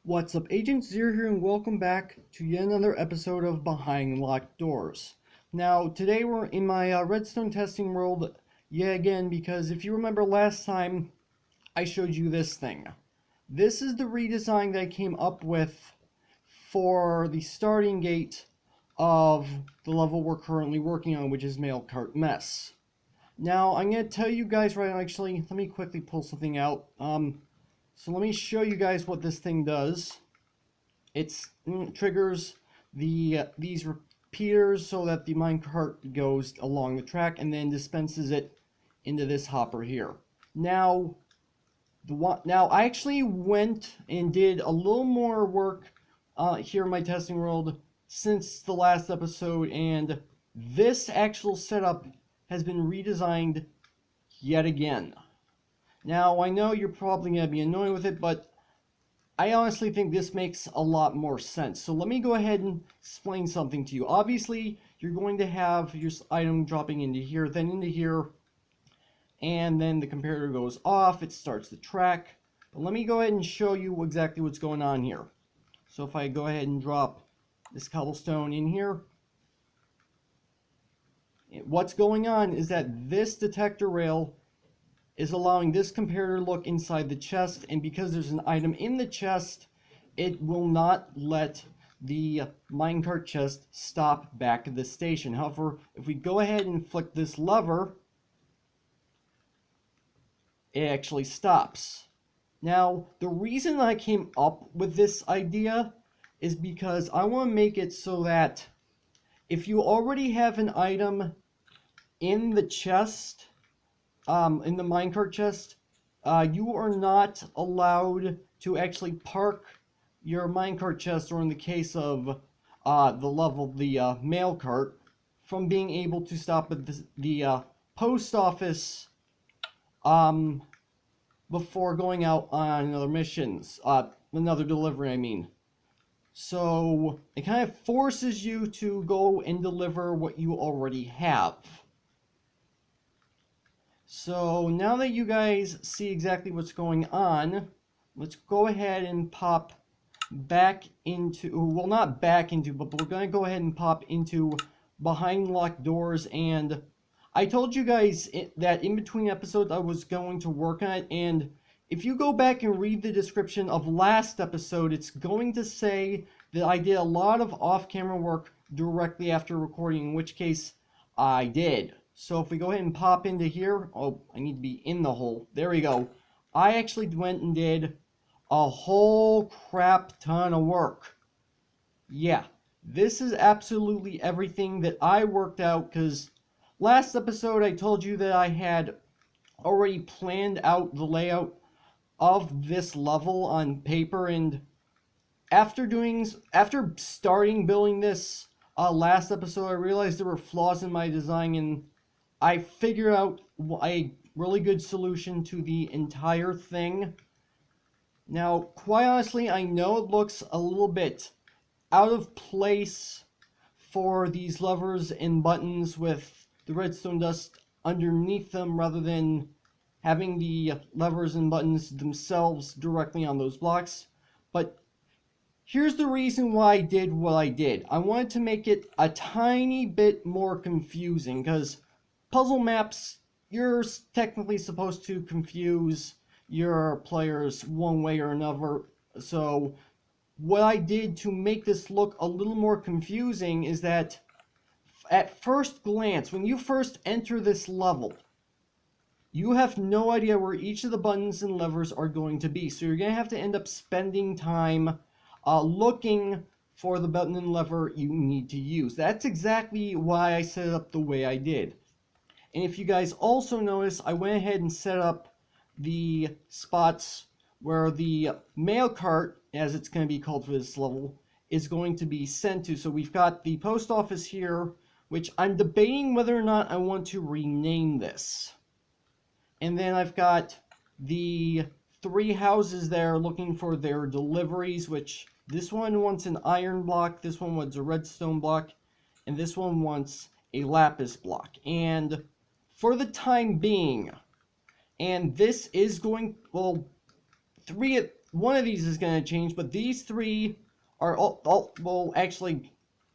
What's up, Agent Zero here, and welcome back to yet another episode of Behind Locked Doors. Now, today we're in my redstone testing world yet again, because if you remember last time, I showed you this thing. This is the redesign that I came up with for the starting gate of the level we're currently working on, which is Mail Cart Mess. Now, I'm going to tell you guys right now, actually, let me quickly pull something out. So let me show you guys what this thing does. It triggers these repeaters so that the minecart goes along the track and then dispenses it into this hopper here. Now, I actually went and did a little more work here in my testing world since the last episode, and this actual setup has been redesigned yet again. Now, I know you're probably going to be annoyed with it, but I honestly think this makes a lot more sense. So let me go ahead and explain something to you. Obviously, you're going to have your item dropping into here, then into here, and then the comparator goes off, it starts the track. But let me go ahead and show you exactly what's going on here. So if I go ahead and drop this cobblestone in here, what's going on is that this detector rail is allowing this comparator to look inside the chest, and because there's an item in the chest, it will not let the minecart chest stop back at the station. However, if we go ahead and flick this lever, it actually stops. Now, the reason I came up with this idea is because I want to make it so that if you already have an item in the chest, in the minecart chest, you are not allowed to actually park your minecart chest, or in the case of the mail cart, from being able to stop at the post office before going out on another delivery, I mean. So it kind of forces you to go and deliver what you already have. So now that you guys see exactly what's going on, let's go ahead and pop back into, well, not back into, but we're going to go ahead and pop into Behind Locked Doors. And I told you guys that in between episodes I was going to work on it, and if you go back and read the description of last episode, it's going to say that I did a lot of off-camera work directly after recording, in which case I did. So if we go ahead and pop into here, oh, I need to be in the hole. There we go. I actually went and did a whole crap ton of work. Yeah, this is absolutely everything that I worked out, because last episode I told you that I had already planned out the layout of this level on paper, and after starting building this last episode, I realized there were flaws in my design, and I figured out a really good solution to the entire thing. Now, quite honestly, I know it looks a little bit out of place for these levers and buttons with the redstone dust underneath them, rather than having the levers and buttons themselves directly on those blocks. But here's the reason why I did what I did. I wanted to make it a tiny bit more confusing, because puzzle maps, you're technically supposed to confuse your players one way or another. So what I did to make this look a little more confusing is that at first glance, when you first enter this level, you have no idea where each of the buttons and levers are going to be. So you're going to have to end up spending time looking for the button and lever you need to use. That's exactly why I set it up the way I did. And if you guys also notice, I went ahead and set up the spots where the mail cart, as it's going to be called for this level, is going to be sent to. So we've got the post office here, which I'm debating whether or not I want to rename this. And then I've got the 3 houses there looking for their deliveries, which this one wants an iron block, this one wants a redstone block, and this one wants a lapis block. And for the time being, and this is going, well, one of these is going to change, but these three are all, well, actually,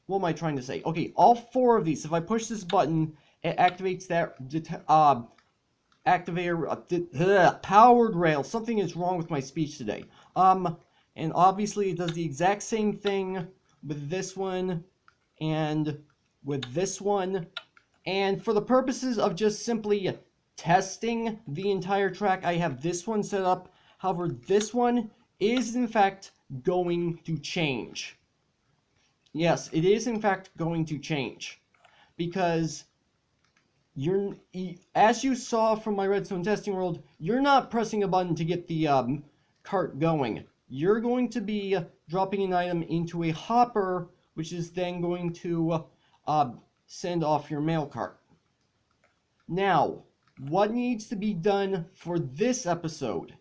what am I trying to say? Okay, all four of these, if I push this button, it activates that activator, powered rail. Something is wrong with my speech today. And obviously it does the exact same thing with this one and with this one. And for the purposes of just simply testing the entire track, I have this one set up. However, this one is in fact going to change. Yes, it is in fact going to change, because as you saw from my redstone testing world, you're not pressing a button to get the cart going. You're going to be dropping an item into a hopper, which is then going to send off your mail cart. Now, what needs to be done for this episode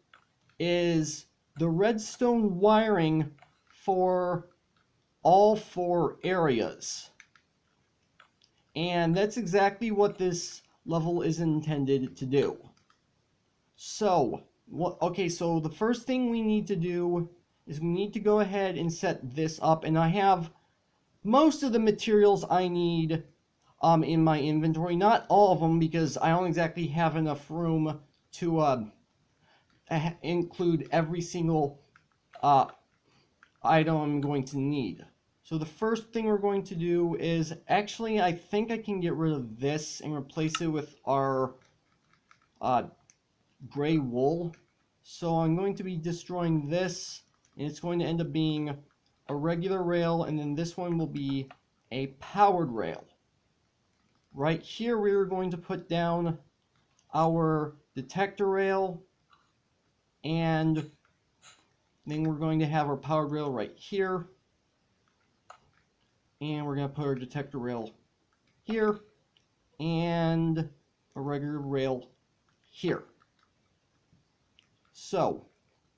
is the redstone wiring for all four areas. And that's exactly what this level is intended to do. So, so the first thing we need to do is we need to go ahead and set this up. And I have most of the materials I need in my inventory. Not all of them, because I don't exactly have enough room to include every single item I'm going to need. So the first thing we're going to do is, actually, I think I can get rid of this and replace it with our gray wool. So I'm going to be destroying this, and it's going to end up being a regular rail, and then this one will be a powered rail. Right here we're going to put down our detector rail, and then we're going to have our powered rail right here. And we're going to put our detector rail here, and a regular rail here. So,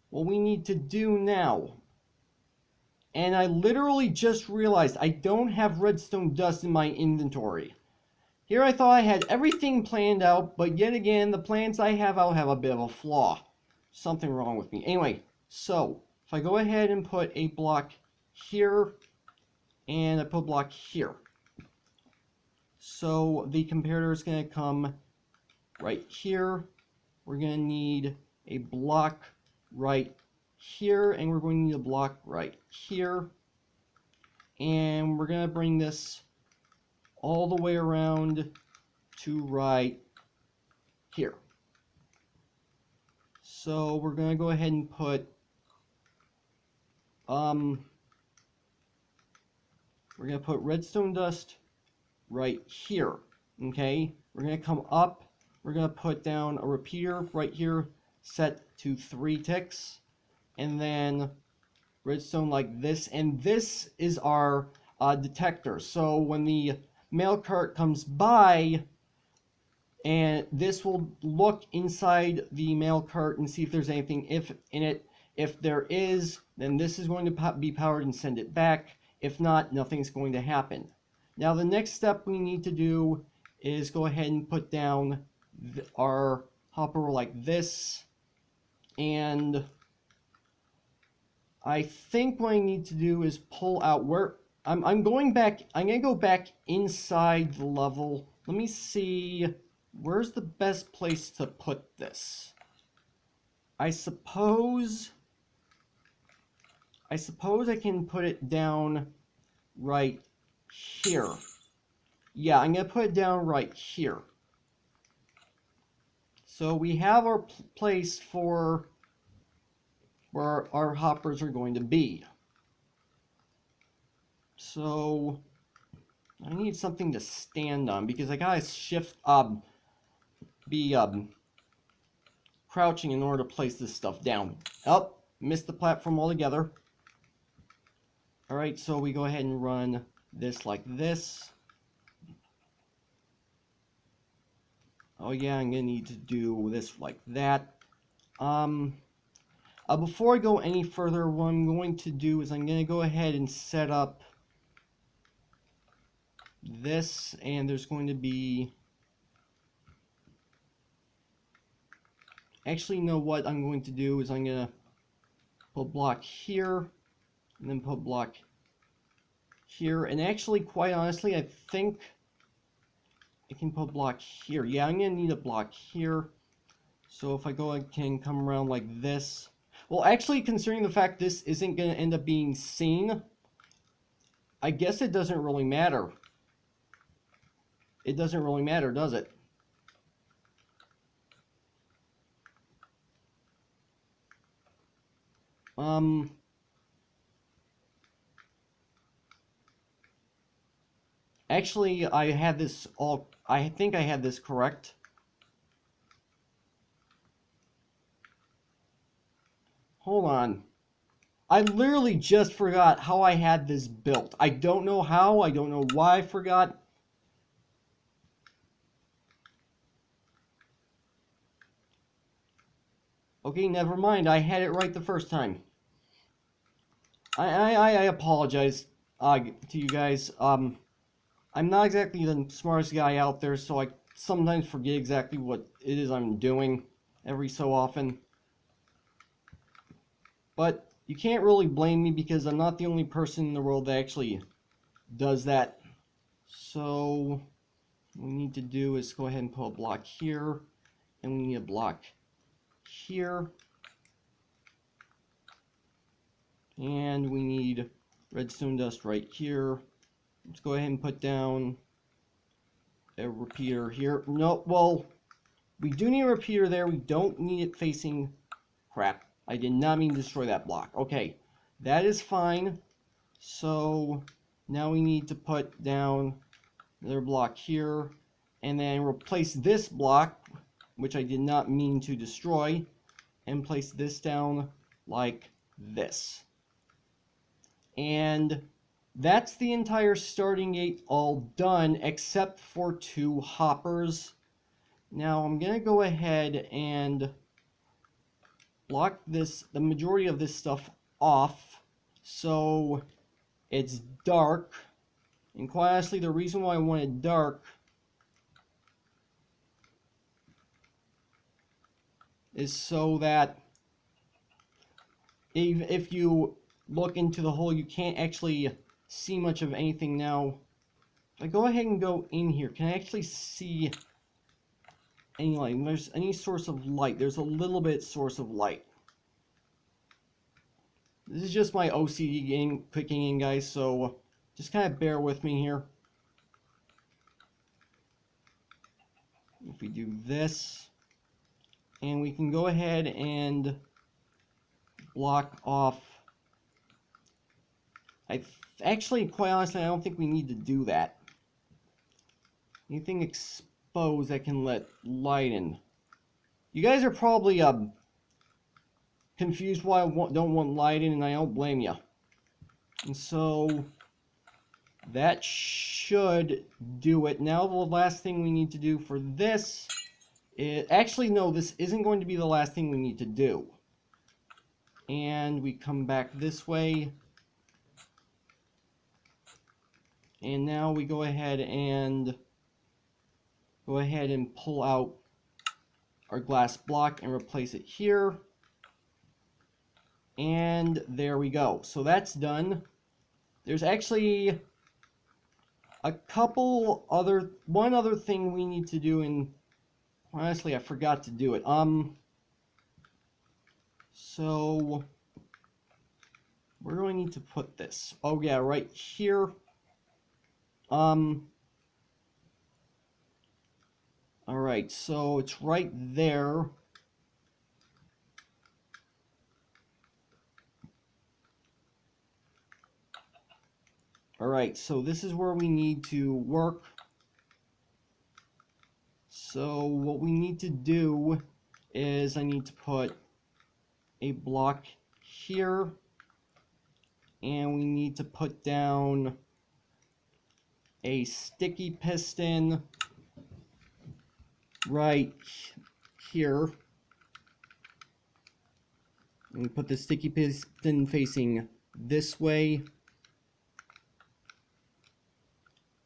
what we need to do now, and I literally just realized I don't have redstone dust in my inventory. Here I thought I had everything planned out, but yet again, the plans I have out have a bit of a flaw. Something wrong with me. Anyway, so, if I go ahead and put a block here, and I put a block here. So the comparator is going to come right here. We're going to need a block right here, and we're going to need a block right here. And we're going to bring this all the way around to right here. So we're going to go ahead and put we're going to put redstone dust right here. Okay, we're going to come up, we're going to put down a repeater right here set to 3 ticks, and then redstone like this, and this is our detector. So when the mail cart comes by, and this will look inside the mail cart and see if there's anything in it. If there is, then this is going to be powered and send it back. If not, nothing's going to happen. Now the next step we need to do is go ahead and put down our hopper like this. And I think what I need to do is pull out where I'm going back. I'm going to go back inside the level. Let me see, where's the best place to put this? I suppose I can put it down right here. Yeah, I'm going to put it down right here. So we have our place for where our hoppers are going to be. So I need something to stand on, because I gotta be crouching in order to place this stuff down. Oh, missed the platform altogether. Alright, so we go ahead and run this like this. Oh yeah, I'm gonna need to do this like that. Before I go any further, what I'm going to do is I'm gonna go ahead and set up this, and there's going to be, actually, you know what I'm going to do is I'm gonna put a block here, and then put a block here. And actually, quite honestly, I think I can put a block here. Yeah, I'm going to need a block here. So if I go, I can come around like this. Well, actually, considering the fact this isn't going to end up being seen, I guess it doesn't really matter. It doesn't really matter, does it? Actually, I had this all, I think I had this correct. Hold on. I literally just forgot how I had this built. I don't know how, I don't know why I forgot. Okay, never mind, I had it right the first time. I apologize to you guys. I'm not exactly the smartest guy out there, so I sometimes forget exactly what it is I'm doing every so often. But you can't really blame me because I'm not the only person in the world that actually does that. So what we need to do is go ahead and put a block here, and we need a block here, and we need redstone dust right here. Let's go ahead and put down a repeater here. No, well, we do need a repeater there. We don't need it facing... Crap. I did not mean to destroy that block. Okay, that is fine. So now we need to put down another block here, and then replace this block, which I did not mean to destroy, and place this down like this. And that's the entire starting gate all done, except for 2 hoppers. Now I'm going to go ahead and block this, the majority of this stuff off, so it's dark. And quite honestly, the reason why I want it dark is so that if you look into the hole, you can't actually see much of anything. Now, if I go ahead and go in here, can I actually see any light? If there's any source of light, there's a little bit source of light. This is just my OCD game clicking in, guys, so just kind of bear with me here. If we do this, and we can go ahead and block off. Actually, quite honestly, I don't think we need to do that. Anything exposed that can let light in. You guys are probably confused why I don't want light in, and I don't blame you. And so that should do it. Now the last thing we need to do for this is... Actually, no, this isn't going to be the last thing we need to do. And we come back this way. And now we go ahead and pull out our glass block and replace it here. And there we go. So that's done. There's actually one other thing we need to do, and honestly I forgot to do it. So where do I need to put this? Oh yeah, right here. Alright, so it's right there. Alright, so this is where we need to work. So what we need to do is I need to put a block here, and we need to put down a sticky piston right here. And we put the sticky piston facing this way.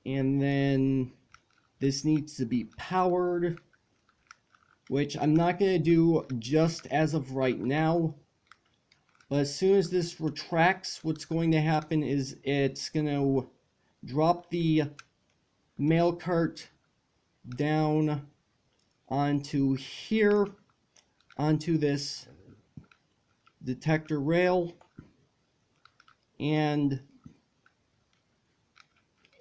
And then this needs to be powered, which I'm not going to do just as of right now. But as soon as this retracts, what's going to happen is it's going to drop the mail cart down onto here, onto this detector rail. And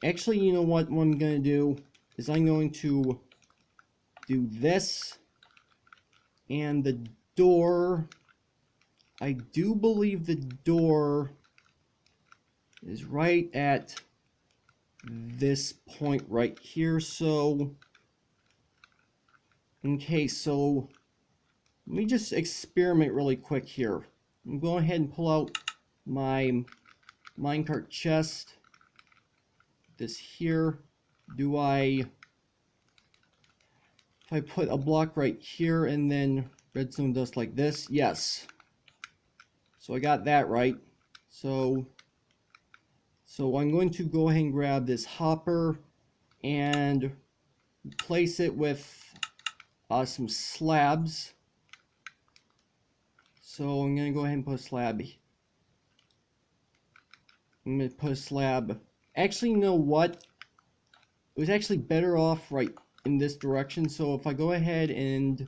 actually, you know what I'm going to do is I'm going to do this, and the door, I do believe the door is right at this point right here. So, okay, so let me just experiment really quick here. I'm going ahead and pull out my minecart chest. This here. Do I, if I put a block right here and then redstone dust like this? Yes. So I got that right. So I'm going to go ahead and grab this hopper and replace it with some slabs. So I'm going to go ahead and put a slab. I'm going to put a slab. Actually, you know what? It was actually better off right in this direction. So if I go ahead and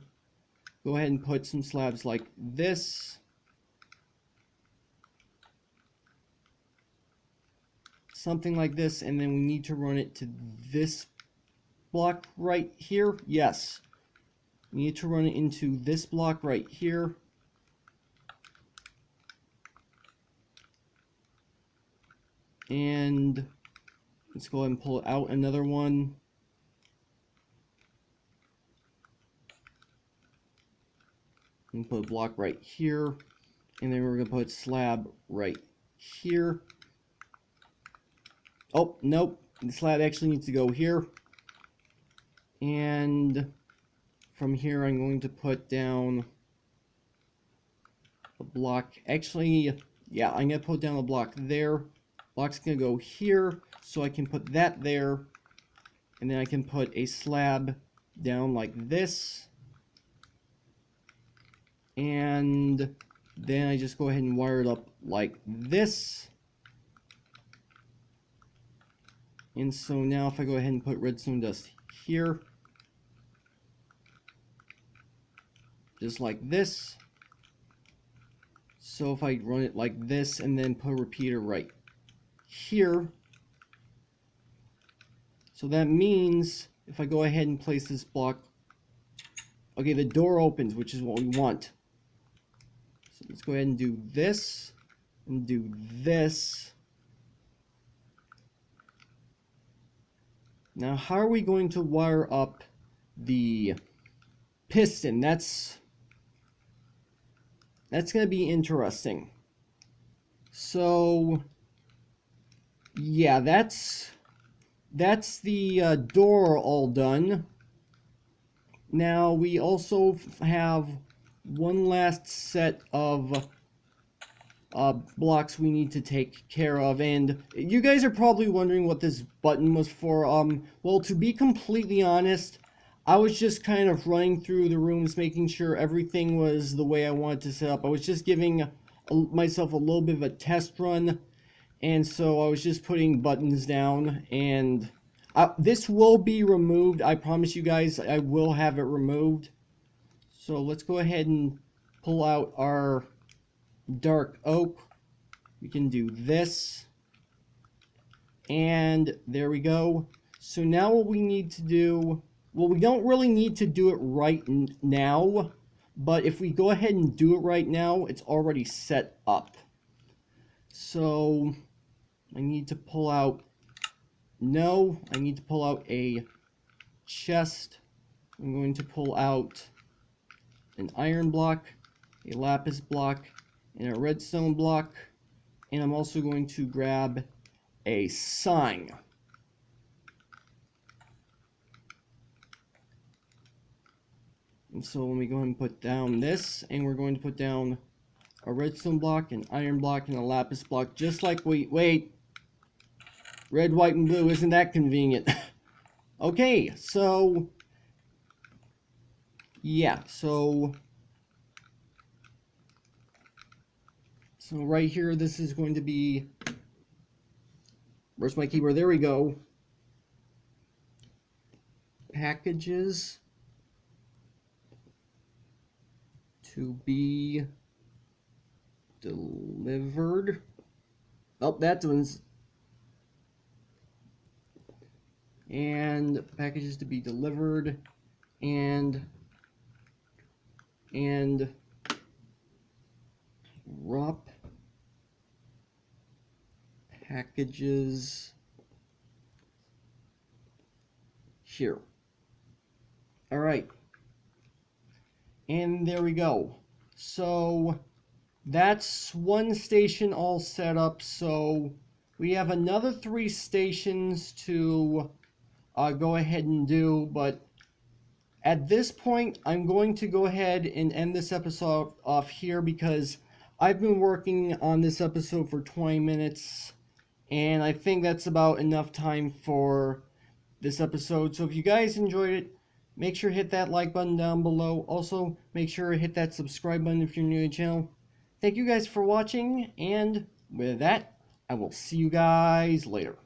put some slabs like this. Something like this, and then we need to run it to this block right here. Yes. We need to run it into this block right here. And let's go ahead and pull out another one. And put a block right here. And then we're going to put a slab right here. Oh, nope. The slab actually needs to go here. And from here I'm going to put down a block. Actually, yeah, I'm going to put down a block there. Block's going to go here, so I can put that there. And then I can put a slab down like this. And then I just go ahead and wire it up like this. And so now if I go ahead and put redstone dust here, just like this. So if I run it like this and then put a repeater right here, so that means if I go ahead and place this block, okay, the door opens, which is what we want. So let's go ahead and do this and do this. Now, how are we going to wire up the piston? That's going to be interesting. So, yeah, that's the door all done. Now, we also have one last set of blocks we need to take care of, and you guys are probably wondering what this button was for. Well, to be completely honest, I was just kind of running through the rooms, making sure everything was the way I wanted to set up. I was just giving myself a little bit of a test run, and so I was just putting buttons down, and this will be removed. I promise you guys I will have it removed. So let's go ahead and pull out our dark oak. We can do this, and there we go. So now what we need to do, well, we don't really need to do it right now, but if we go ahead and do it right now, it's already set up. So I need to pull out, no, I need to pull out a chest. I'm going to pull out an iron block, a lapis block, and a redstone block, and I'm also going to grab a sign. And so let me go ahead and put down this, and we're going to put down a redstone block, an iron block, and a lapis block, just like wait, red, white, and blue, isn't that convenient? Okay, so yeah, so So right here, this is going to be, where's my keyboard? There we go. Packages to be delivered. Oh, that one's, and packages to be delivered, and drop packages here. All right, and there we go. So that's one station all set up. So we have another 3 stations to go ahead and do, but at this point, I'm going to go ahead and end this episode off here because I've been working on this episode for 20 minutes, and I think that's about enough time for this episode. So if you guys enjoyed it, make sure to hit that like button down below. Also, make sure to hit that subscribe button if you're new to the channel. Thank you guys for watching, and with that, I will see you guys later.